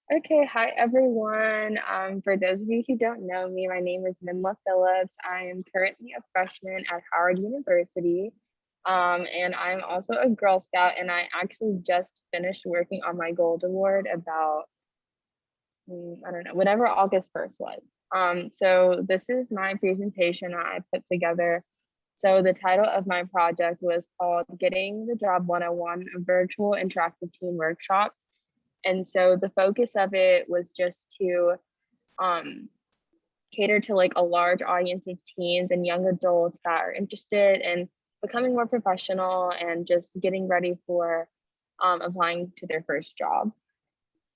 Okay, hi everyone. For those of you who don't know me, my name is Minla Phillips. I am currently a freshman at Howard University. And I'm also a Girl Scout, and I actually just finished working on my Gold Award about, I don't know, whenever August 1st was. So this is my presentation that I put together. So the title of my project was called Getting the Job 101, a virtual interactive teen workshop. And so the focus of it was just to um, cater to like a large audience of teens and young adults that are interested in becoming more professional and just getting ready for applying to their first job.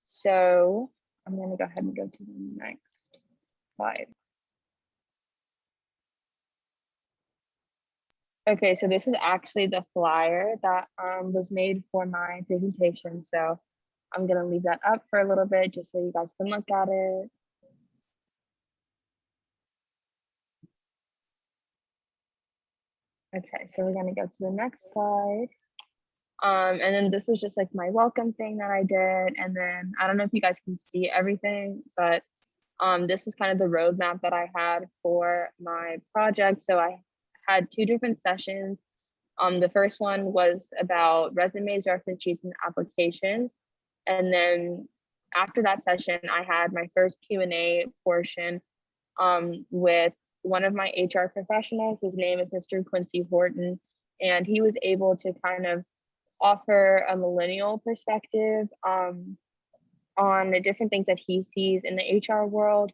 So I'm going to go ahead and go to the next slide. Okay, so this is actually the flyer that was made for my presentation. So I'm going to leave that up for a little bit just so you guys can look at it. Okay, so we're gonna go to the next slide. And then this was just like my welcome thing that I did. And then I don't know if you guys can see everything, but this was kind of the roadmap that I had for my project. So I had two different sessions. The first one was about resumes, reference sheets, and applications. And then after that session, I had my first Q&A portion with one of my HR professionals. His name is Mr. Quincy Horton, and he was able to kind of offer a millennial perspective on the different things that he sees in the HR world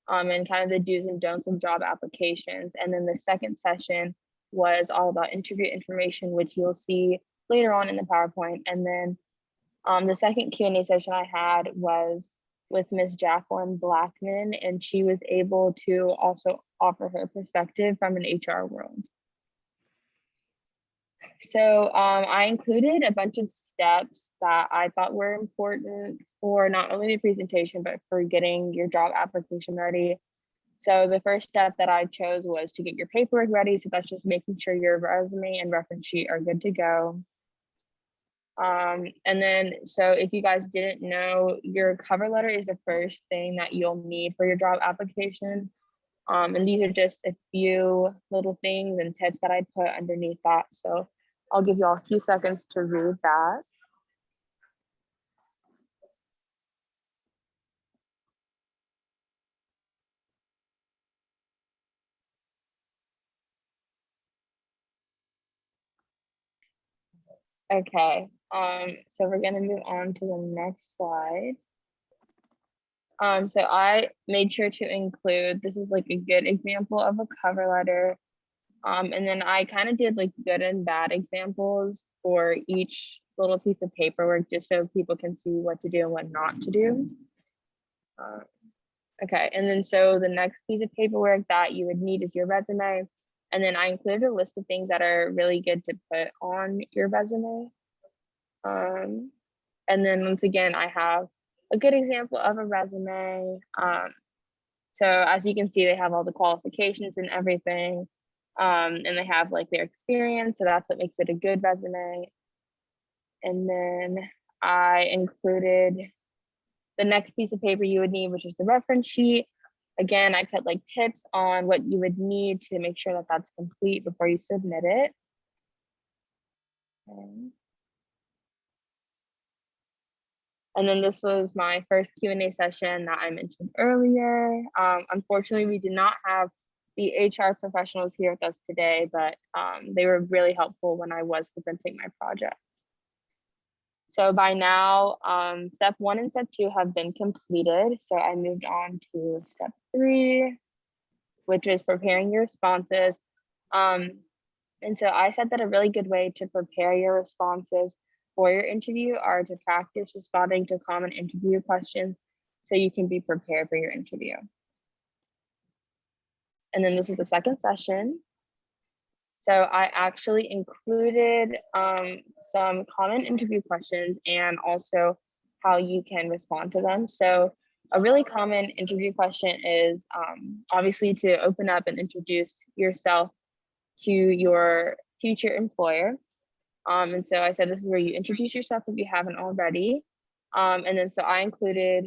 and kind of the do's and don'ts of job applications. And then the second session was all about interview information, which you'll see later on in the PowerPoint. And then the second Q&A session I had was with Ms. Jacqueline Blackman, and she was able to also offer her perspective from an HR world. So I included a bunch of steps that I thought were important for not only the presentation, but for getting your job application ready. So the first step that I chose was to get your paperwork ready. So that's just making sure your resume and reference sheet are good to go. And then, so if you guys didn't know, your cover letter is the first thing that you'll need for your job application. And these are just a few little things and tips that I put underneath that. So I'll give you all a few seconds to read that. Okay, so we're gonna move on to the next slide. So I made sure to include, this is like a good example of a cover letter. And then I kind of did like good and bad examples for each little piece of paperwork, just so people can see what to do and what not to do. Okay, and then so the next piece of paperwork that you would need is your resume. And then I included a list of things that are really good to put on your resume. And then once again, I have a good example of a resume. So as you can see, they have all the qualifications and everything. And they have like their experience. So that's what makes it a good resume. And then I included the next piece of paper you would need, which is the reference sheet. Again, I put like tips on what you would need to make sure that that's complete before you submit it. And then this was my first Q&A session that I mentioned earlier. Unfortunately, we did not have the HR professionals here with us today, but they were really helpful when I was presenting my project. So by now, step 1 and step 2 have been completed. So I moved on to step 3, which is preparing your responses. And so I said that a really good way to prepare your responses for your interview are to practice responding to common interview questions so you can be prepared for your interview. And then this is the second session. So I actually included some common interview questions and also how you can respond to them. So a really common interview question is obviously to open up and introduce yourself to your future employer. And so I said, this is where you introduce yourself if you haven't already. And then so I included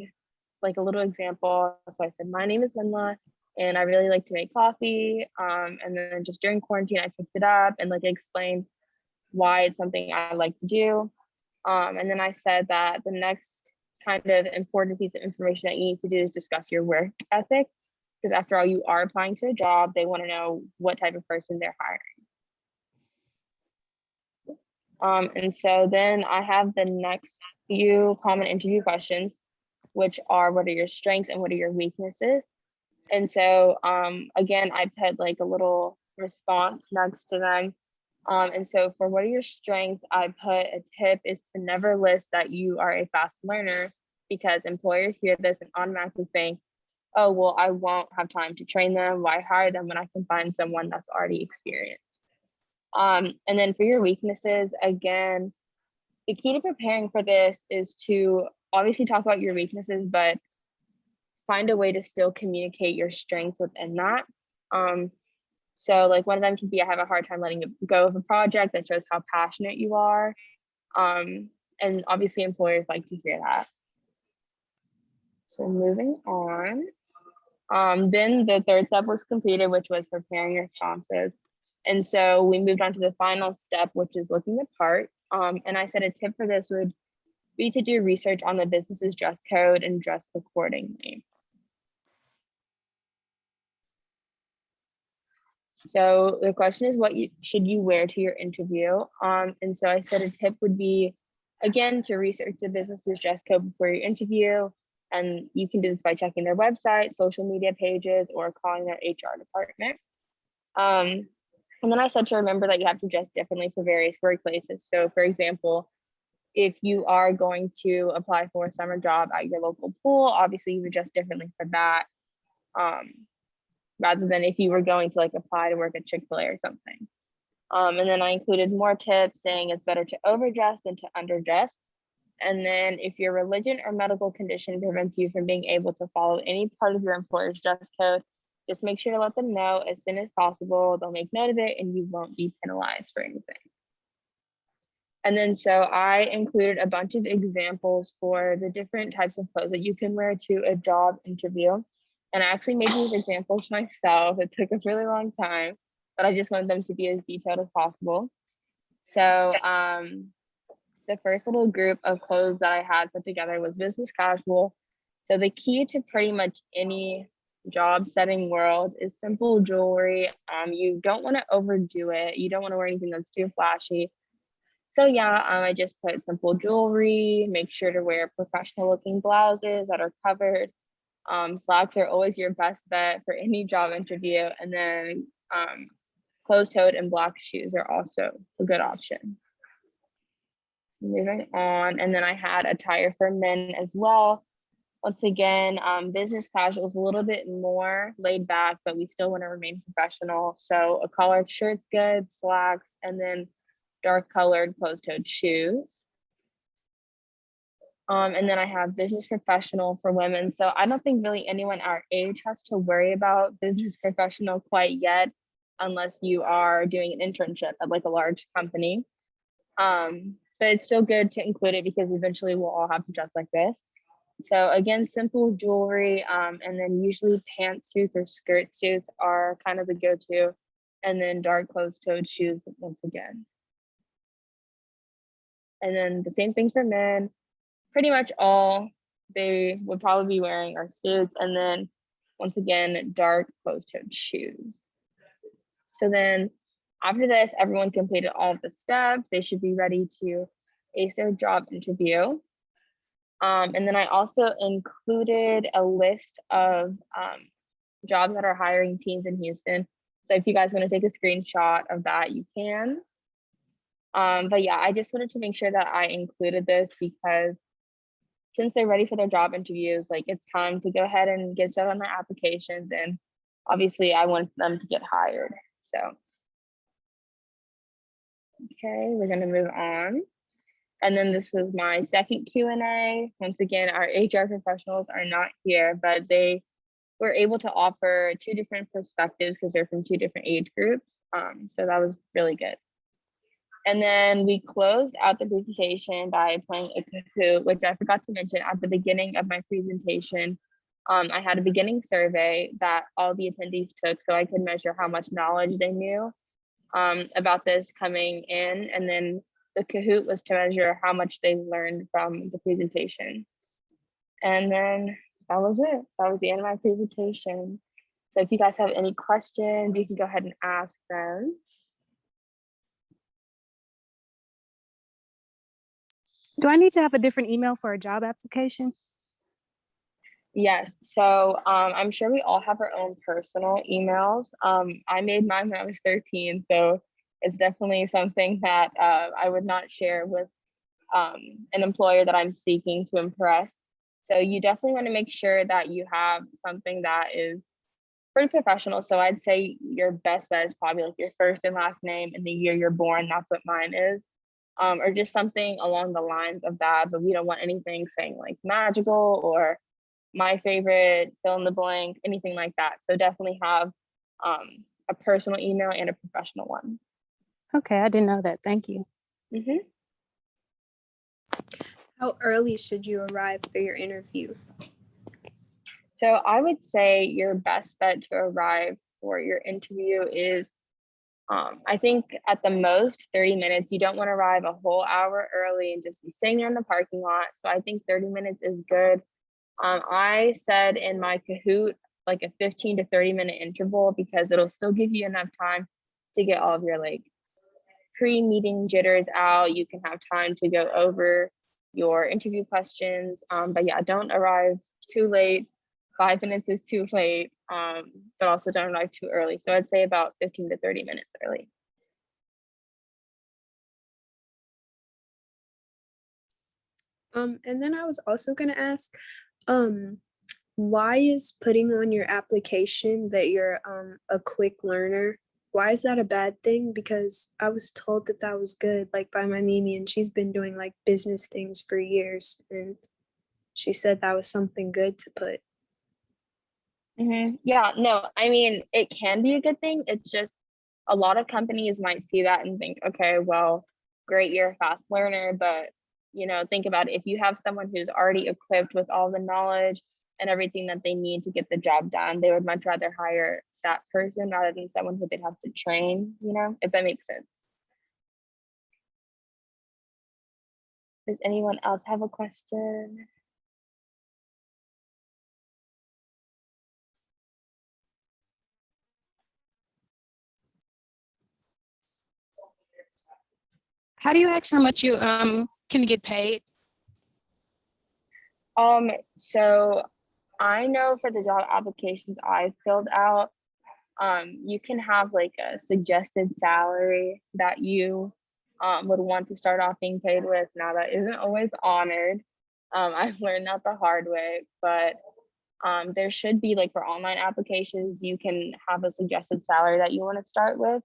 like a little example. So I said, my name is Minla and I really like to make coffee. And then just during quarantine, I picked it up and like explained why it's something I like to do. And then I said that the next kind of important piece of information that you need to do is discuss your work ethic. Because after all, you are applying to a job, they want to know what type of person they're hiring. And so then I have the next few common interview questions, which are what are your strengths and what are your weaknesses? And so again, I put like a little response next to them. And so for what are your strengths, I put a tip is to never list that you are a fast learner, because employers hear this and automatically think, oh, well, I won't have time to train them. Why hire them when I can find someone that's already experienced? And then for your weaknesses, again, the key to preparing for this is to obviously talk about your weaknesses, but find a way to still communicate your strengths within that. So like one of them can be, I have a hard time letting go of a project. That shows how passionate you are. And obviously employers like to hear that. So moving on. Then the third step was completed, which was preparing responses. And so we moved on to the final step, which is looking the part. And I said a tip for this would be to do research on the business's dress code and dress accordingly. So the question is, what should you wear to your interview? And so I said a tip would be, again, to research the business's dress code before your interview. And you can do this by checking their website, social media pages, or calling their HR department. And then I said to remember that you have to dress differently for various workplaces. So for example, if you are going to apply for a summer job at your local pool, obviously you would dress differently for that. Rather than if you were going to like apply to work at Chick-fil-A or something. And then I included more tips saying it's better to overdress than to underdress. And then if your religion or medical condition prevents you from being able to follow any part of your employer's dress code, just make sure to let them know as soon as possible. They'll make note of it and you won't be penalized for anything. And then so I included a bunch of examples for the different types of clothes that you can wear to a job interview. And I actually made these examples myself. It took a really long time, but I just wanted them to be as detailed as possible. So the first little group of clothes that I had put together was business casual. So the key to pretty much any job setting world is simple jewelry. You don't want to overdo it. You don't want to wear anything that's too flashy. So yeah, I just put simple jewelry, make sure to wear professional looking blouses that are covered. Slacks are always your best bet for any job interview. And then closed-toed and black shoes are also a good option. Moving on, and then I had attire for men as well. Once again, business casual is a little bit more laid back, but we still want to remain professional. So a collared shirt's good, slacks, and then dark colored closed-toed shoes. And then I have business professional for women. So I don't think really anyone our age has to worry about business professional quite yet, unless you are doing an internship at like a large company. But it's still good to include it because eventually we'll all have to dress like this. So again, simple jewelry, and then usually pantsuits or skirt suits are kind of the go-to, and then dark closed-toed shoes once again. And then the same thing for men. Pretty much all they would probably be wearing are suits, and then once again, dark closed-toed shoes. So then after this, everyone completed all of the steps. They should be ready to ace their job interview. And then I also included a list of jobs that are hiring teams in Houston. So if you guys want to take a screenshot of that, you can. But yeah, I just wanted to make sure that I included this because since they're ready for their job interviews, like it's time to go ahead and get started on their applications. And obviously I want them to get hired. So, okay, we're gonna move on. And then this is my second Q&A. Once again, our HR professionals are not here, but they were able to offer two different perspectives because they're from two different age groups. So that was really good. And then we closed out the presentation by playing a Kahoot, which I forgot to mention at the beginning of my presentation. I had a beginning survey that all the attendees took so I could measure how much knowledge they knew about this coming in. And then the Kahoot was to measure how much they learned from the presentation. And then that was it. That was the end of my presentation. So if you guys have any questions, you can go ahead and ask them. Do I need to have a different email for a job application? Yes, so I'm sure we all have our own personal emails. I made mine when I was 13, so it's definitely something that I would not share with an employer that I'm seeking to impress. So you definitely want to make sure that you have something that is pretty professional. So I'd say your best bet is probably like your first and last name and the year you're born. That's what mine is. Or just something along the lines of that, but we don't want anything saying like magical or my favorite, fill in the blank, anything like that. So definitely have a personal email and a professional one. Okay, I didn't know that. Thank you. Mm-hmm. How early should you arrive for your interview? So I would say your best bet to arrive for your interview is, I think at the most 30 minutes. You don't want to arrive a whole hour early and just be sitting there in the parking lot. So I think 30 minutes is good. I said in my Kahoot, like a 15 to 30 minute interval, because it'll still give you enough time to get all of your like pre-meeting jitters out. You can have time to go over your interview questions. But yeah, don't arrive too late. 5 minutes is too late, but also don't arrive too early. So I'd say about 15 to 30 minutes early. And then I was also gonna ask, why is putting on your application that you're a quick learner? Why is that a bad thing? Because I was told that that was good, like by my Mimi, and she's been doing like business things for years, and she said that was something good to put. Yeah, no, I mean, it can be a good thing. It's just a lot of companies might see that and think, okay, well, great, you're a fast learner, but think about it. If you have someone who's already equipped with all the knowledge and everything that they need to get the job done, they would much rather hire that person rather than someone who they'd have to train, if that makes sense. Does anyone else have a question? How do you ask how much you can get paid? So I know for the job applications I filled out, you can have like a suggested salary that you would want to start off being paid with. Now that isn't always honored. I've learned that the hard way, but there should be, like, for online applications, you can have a suggested salary that you want to start with.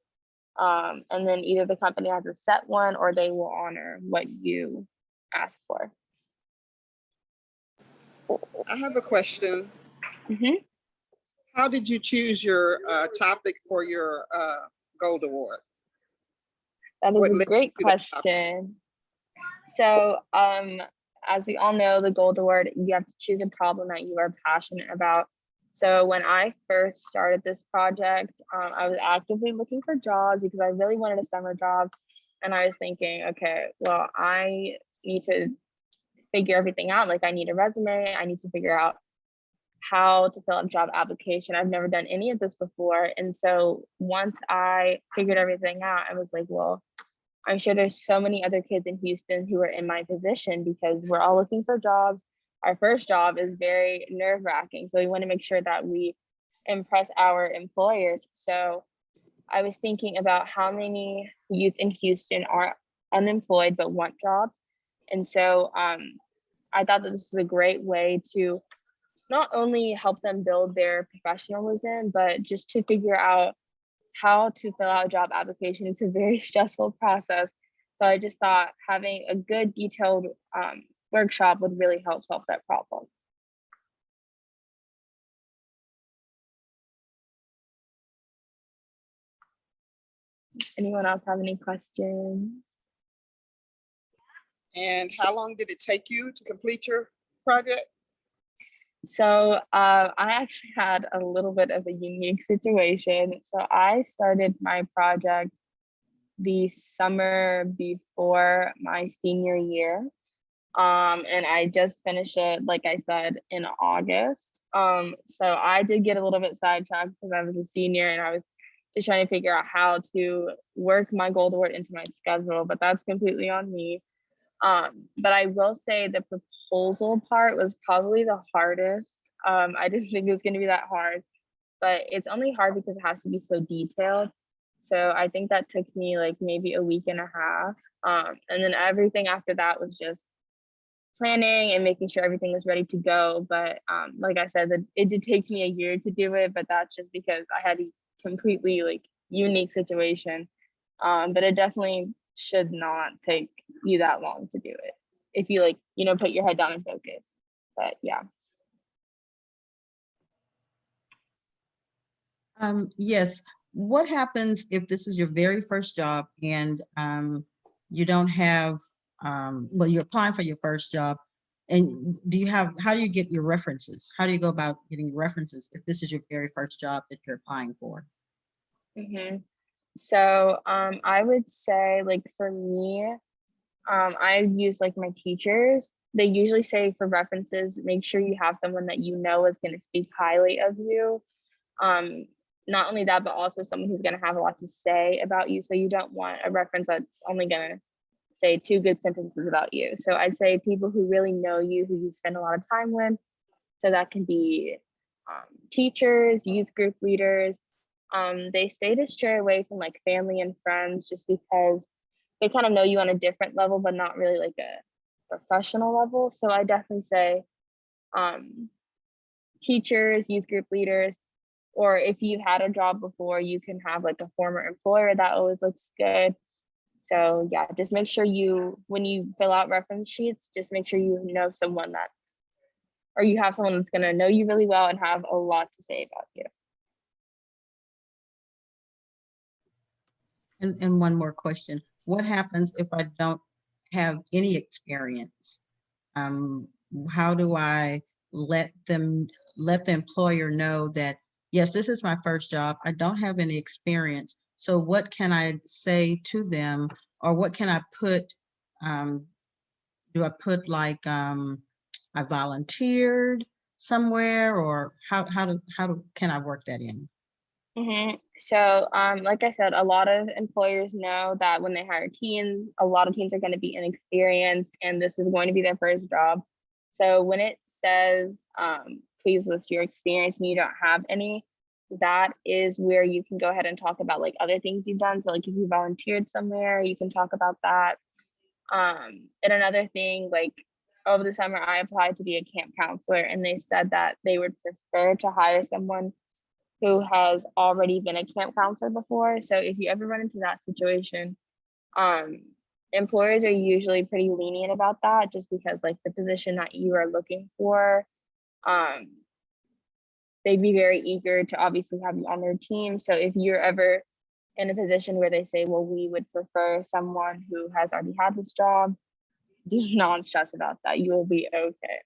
And then either the company has a set one or they will honor what you ask for. I have a question. Mhm. How did you choose your topic for your Gold Award? That What is a led great you to that topic? question. So, as we all know, the Gold Award, you have to choose a problem that you are passionate about. So when I first started this project, I was actively looking for jobs because I really wanted a summer job. And I was thinking, okay, well, I need to figure everything out. Like, I need a resume. I need to figure out how to fill out a job application. I've never done any of this before. And so once I figured everything out, I was like, well, I'm sure there's so many other kids in Houston who are in my position because we're all looking for jobs. Our first job is very nerve wracking. So we want to make sure that we impress our employers. So I was thinking about how many youth in Houston are unemployed but want jobs. And so I thought that this is a great way to not only help them build their professionalism, but just to figure out how to fill out a job application is a very stressful process. So I just thought having a good detailed workshop would really help solve that problem. Anyone else have any questions? And how long did it take you to complete your project? So I actually had a little bit of a unique situation. So I started my project the summer before my senior year. And I just finished it, like I said, in August. So I did get a little bit sidetracked because I was a senior and I was just trying to figure out how to work my goal award into my schedule, but that's completely on me. But I will say the proposal part was probably the hardest. I didn't think it was going to be that hard, but it's only hard because it has to be so detailed. So I think that took me like maybe a week and a half. And then everything after that was just planning and making sure everything was ready to go. But like I said, it did take me a year to do it, but that's just because I had a completely like unique situation. But it definitely should not take you that long to do it if you like, put your head down and focus. But yeah. Yes. What happens if this is your very first job and you don't have, well, you're applying for your first job, and how do you get your references? How do you go about getting references if this is your very first job that you're applying for? Mm-hmm. So I would say like for me, I use like my teachers. They usually say for references, make sure you have someone that you know is going to speak highly of you. Not only that, but also someone who's going to have a lot to say about you. So you don't want a reference that's only going to say 2 good sentences about you. So I'd say people who really know you, who you spend a lot of time with. So that can be teachers, youth group leaders. They say to stray away from like family and friends just because they kind of know you on a different level, but not really like a professional level. So I definitely say teachers, youth group leaders, or if you've had a job before, you can have like a former employer. That always looks good. So yeah, just make sure when you fill out reference sheets, just make sure you know someone or you have someone that's gonna know you really well and have a lot to say about you. And one more question. What happens if I don't have any experience? How do I let the employer know that, yes, this is my first job. I don't have any experience. So what can I say to them, or what can I put? Do I put like I volunteered somewhere, or how can I work that in? So, like I said, a lot of employers know that when they hire teens, a lot of teens are going to be inexperienced, and this is going to be their first job. So when it says, please list your experience and you don't have any, that is where you can go ahead and talk about like other things you've done. So like if you volunteered somewhere, you can talk about that. And another thing, like over the summer, I applied to be a camp counselor, and they said that they would prefer to hire someone who has already been a camp counselor before. So if you ever run into that situation, employers are usually pretty lenient about that, just because like the position that you are looking for, they'd be very eager to obviously have you on their team. So if you're ever in a position where they say, well, we would prefer someone who has already had this job, do not stress about that. You will be okay.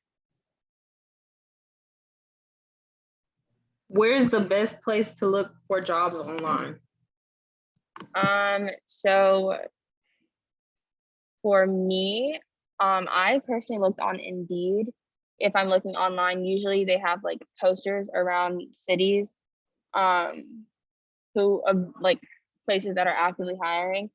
Where's the best place to look for jobs online? So for me, I personally looked on Indeed. If I'm looking online, usually they have like posters around cities, who like places that are actively hiring.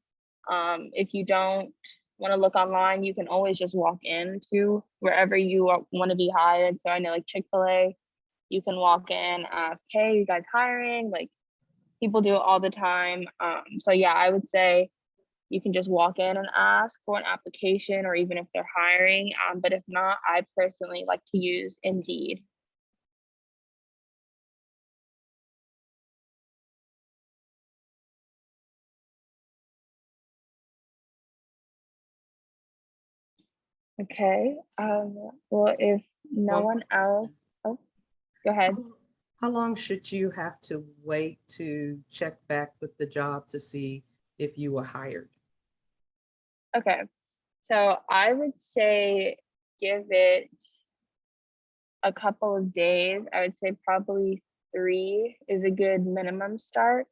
If you don't want to look online, you can always just walk into wherever you want to be hired. So I know like Chick-fil-A, you can walk in, ask, hey, you guys hiring? Like people do it all the time. So yeah, I would say you can just walk in and ask for an application, or even if they're hiring. But if not, I personally like to use Indeed. Okay. Well, if no one else, oh, go ahead. How long should you have to wait to check back with the job to see if you were hired? Okay. So I would say give it a couple of days. I would say probably 3 is a good minimum start.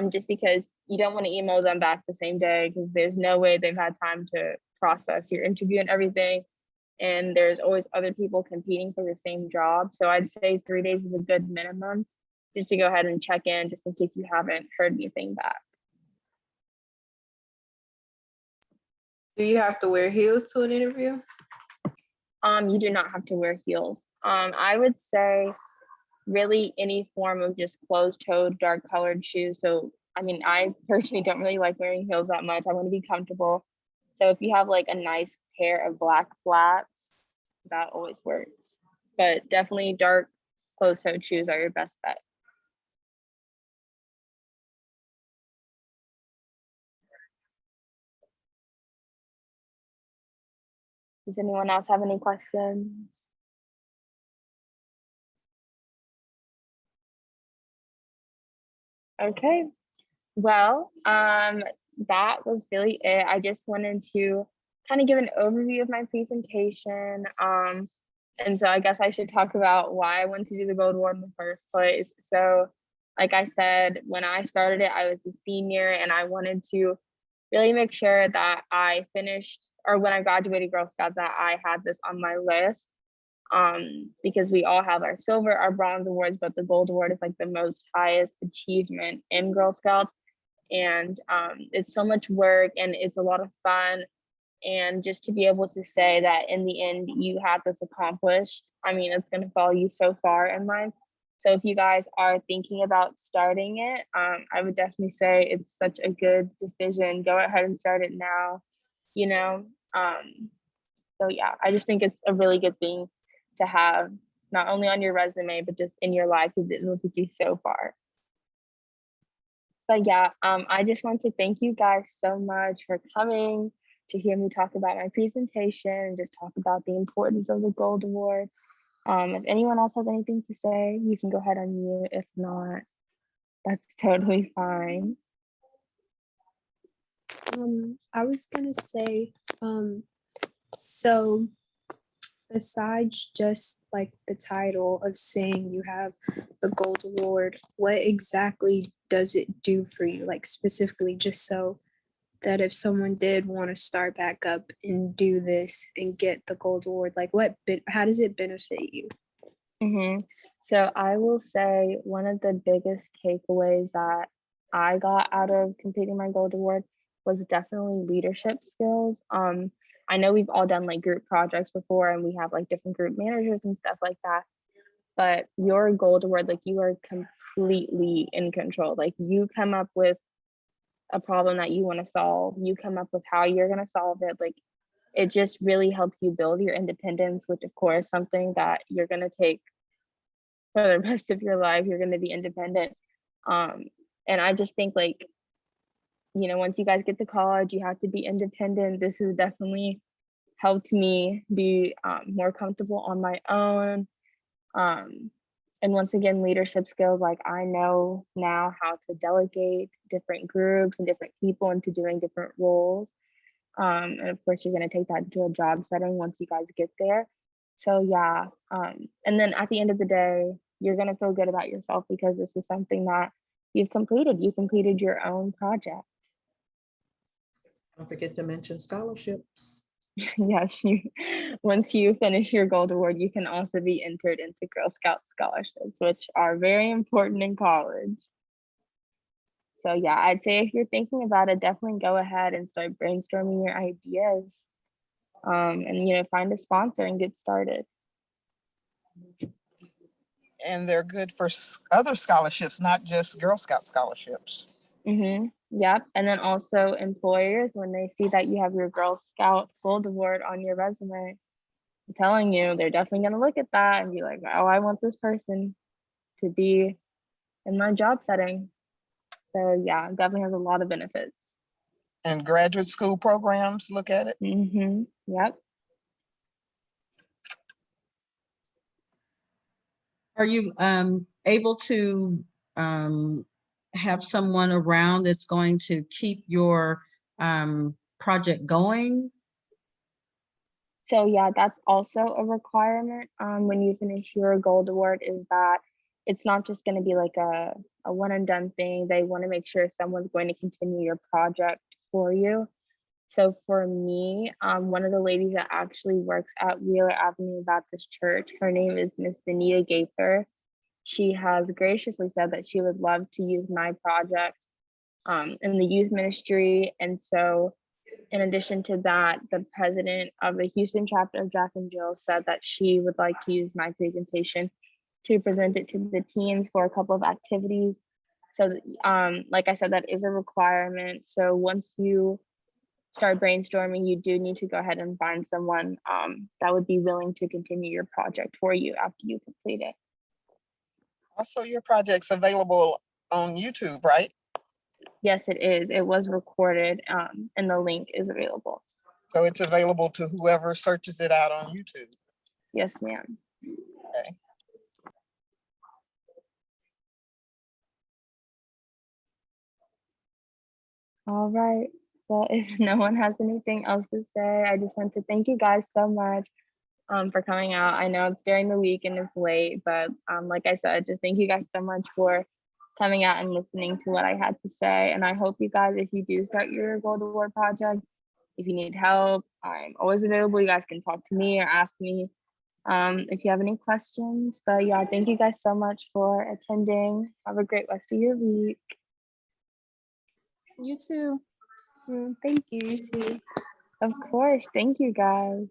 Just because you don't want to email them back the same day because there's no way they've had time to process your interview and everything. And there's always other people competing for the same job. So I'd say 3 days is a good minimum just to go ahead and check in just in case you haven't heard anything back. Do you have to wear heels to an interview? You do not have to wear heels. I would say really any form of just closed-toed, dark-colored shoes. So, I mean, I personally don't really like wearing heels that much. I want to be comfortable. So if you have like a nice pair of black flats, that always works. But definitely dark closed-toed shoes are your best bet. Does anyone else have any questions? Okay, well, that was really it. I just wanted to kind of give an overview of my presentation. And so I guess I should talk about why I wanted to do the Gold Award in the first place. So, like I said, when I started it, I was a senior and I wanted to really make sure that I finished, or when I graduated Girl Scouts, that I had this on my list. Because we all have our silver, our bronze awards, but the gold award is like the most highest achievement in Girl Scouts. And it's so much work and it's a lot of fun. And just to be able to say that in the end, you had this accomplished, I mean, it's going to follow you so far in life. So if you guys are thinking about starting it, I would definitely say it's such a good decision. Go ahead and start it now, you know? So yeah, I just think it's a really good thing to have not only on your resume, but just in your life because it will take you so far. But yeah, I just want to thank you guys so much for coming to hear me talk about my presentation and just talk about the importance of the Gold Award. If anyone else has anything to say, you can go ahead and mute. If not, that's totally fine. I was gonna say, so besides just like the title of saying you have the Gold Award, what exactly does it do for you? Like specifically, just so that if someone did want to start back up and do this and get the Gold Award, like how does it benefit you? So I will say one of the biggest takeaways that I got out of completing my Gold Award was definitely leadership skills. I know we've all done like group projects before and we have like different group managers and stuff like that, but your Gold Award, like you are completely in control. Like you come up with a problem that you want to solve, you come up with how you're going to solve it. Like it just really helps you build your independence, which of course something that you're going to take for the rest of your life. You're going to be independent. And I just think like, you know, once you guys get to college, you have to be independent. This has definitely helped me be more comfortable on my own. And once again, leadership skills, like I know now how to delegate different groups and different people into doing different roles. And of course, you're going to take that into a job setting once you guys get there. So yeah, and then at the end of the day, you're going to feel good about yourself because this is something that you've completed. You completed your own project. Don't forget to mention scholarships. Yes, once you finish your Gold Award, you can also be entered into Girl Scout scholarships, which are very important in college. So yeah, I'd say if you're thinking about it, definitely go ahead and start brainstorming your ideas, and you know, find a sponsor and get started. And they're good for other scholarships, not just Girl Scout scholarships. Yep. And then also employers, when they see that you have your Girl Scout Gold Award on your resume, I'm telling you, they're definitely going to look at that and be like, oh, I want this person to be in my job setting. So yeah, it definitely has a lot of benefits. And graduate school programs look at it. Yep. Are you able to have someone around that's going to keep your project going? So yeah, that's also a requirement when you finish your gold award, is that it's not just going to be like a one and done thing. They want to make sure someone's going to continue your project for you. So for me, one of the ladies that actually works at Wheeler Avenue Baptist Church, her name is Miss Anita Gaither. She has graciously said that she would love to use my project in the youth ministry. And so in addition to that, the president of the Houston chapter of Jack and Jill said that she would like to use my presentation to present it to the teens for a couple of activities. So like I said, that is a requirement. So once you start brainstorming, you do need to go ahead and find someone that would be willing to continue your project for you after you complete it. Also, your project's available on YouTube, right? Yes, it is. It was recorded and the link is available. So it's available to whoever searches it out on YouTube. Yes, ma'am. Okay. All right. Well, if no one has anything else to say, I just want to thank you guys so much for coming out. I know it's during the week and it's late, but like I said, just thank you guys so much for coming out and listening to what I had to say. And I hope you guys, if you do start your Gold Award project, if you need help, I'm always available. You guys can talk to me or ask me if you have any questions. But yeah, thank you guys so much for attending. Have a great rest of your week. You too. Thank you. You too. Of course. Thank you guys.